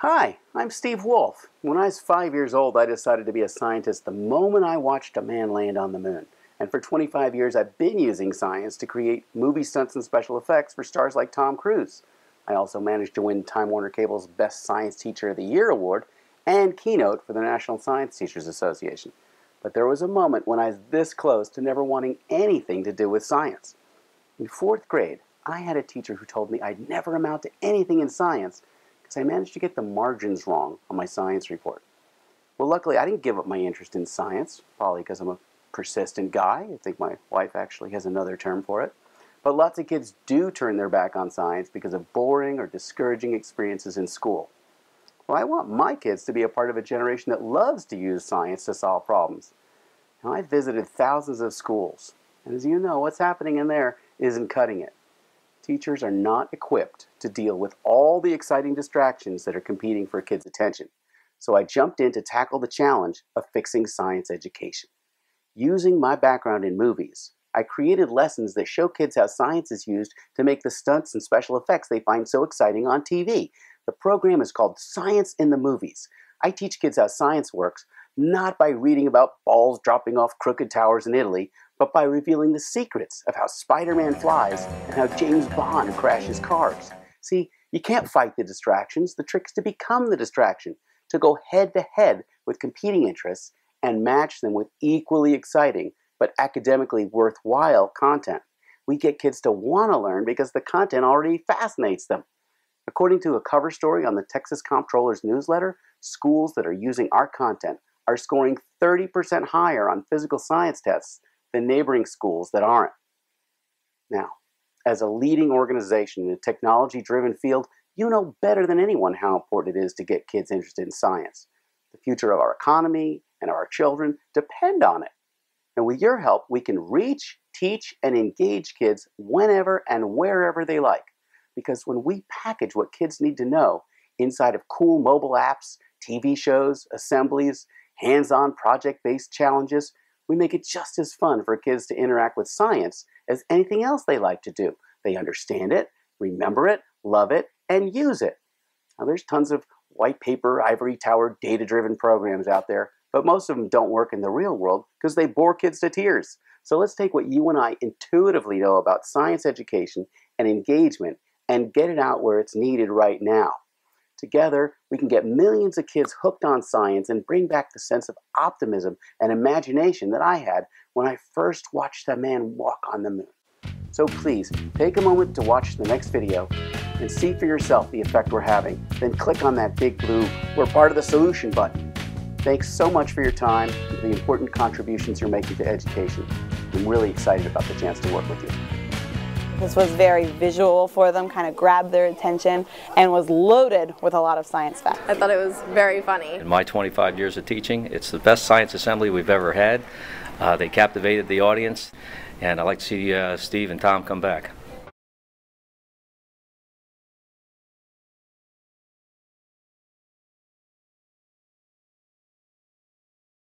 Hi, I'm Steve Wolf. When I was 5 years old, I decided to be a scientist the moment I watched a man land on the moon. And for 25 years, I've been using science to create movie stunts and special effects for stars like Tom Cruise. I also managed to win Time Warner Cable's Best Science Teacher of the Year award and keynote for the National Science Teachers Association. But there was a moment when I was this close to never wanting anything to do with science. In 4th grade, I had a teacher who told me I'd never amount to anything in science because I managed to get the margins wrong on my science report. Well, luckily, I didn't give up my interest in science, probably because I'm a persistent guy. I think my wife actually has another term for it. But lots of kids do turn their back on science because of boring or discouraging experiences in school. Well, I want my kids to be a part of a generation that loves to use science to solve problems. Now, I've visited thousands of schools, and as you know, what's happening in there isn't cutting it. Teachers are not equipped to deal with all the exciting distractions that are competing for kids' attention. So I jumped in to tackle the challenge of fixing science education. Using my background in movies, I created lessons that show kids how science is used to make the stunts and special effects they find so exciting on TV. The program is called Science in the Movies. I teach kids how science works, not by reading about balls dropping off crooked towers in Italy, but by revealing the secrets of how Spider-Man flies and how James Bond crashes cars. See, you can't fight the distractions. The trick is to become the distraction, to go head-to-head with competing interests and match them with equally exciting but academically worthwhile content. We get kids to want to learn because the content already fascinates them. According to a cover story on the Texas Comptroller's newsletter, schools that are using our content are scoring 30% higher on physical science tests than neighboring schools that aren't. Now, as a leading organization in a technology-driven field, you know better than anyone how important it is to get kids interested in science. The future of our economy and our children depend on it. And with your help, we can reach, teach, and engage kids whenever and wherever they like. Because when we package what kids need to know inside of cool mobile apps, TV shows, assemblies, hands-on project-based challenges, we make it just as fun for kids to interact with science as anything else they like to do. They understand it, remember it, love it, and use it. Now, there's tons of white paper, ivory tower, data-driven programs out there, but most of them don't work in the real world because they bore kids to tears. So let's take what you and I intuitively know about science education and engagement and get it out where it's needed right now. Together, we can get millions of kids hooked on science and bring back the sense of optimism and imagination that I had when I first watched a man walk on the moon. So please, take a moment to watch the next video and see for yourself the effect we're having. Then click on that big blue "We're part of the solution" button. Thanks so much for your time and for the important contributions you're making to education. I'm really excited about the chance to work with you. This was very visual for them, kind of grabbed their attention, and was loaded with a lot of science facts. I thought it was very funny. In my 25 years of teaching, it's the best science assembly we've ever had. They captivated the audience, and I'd like to see Steve and Tom come back.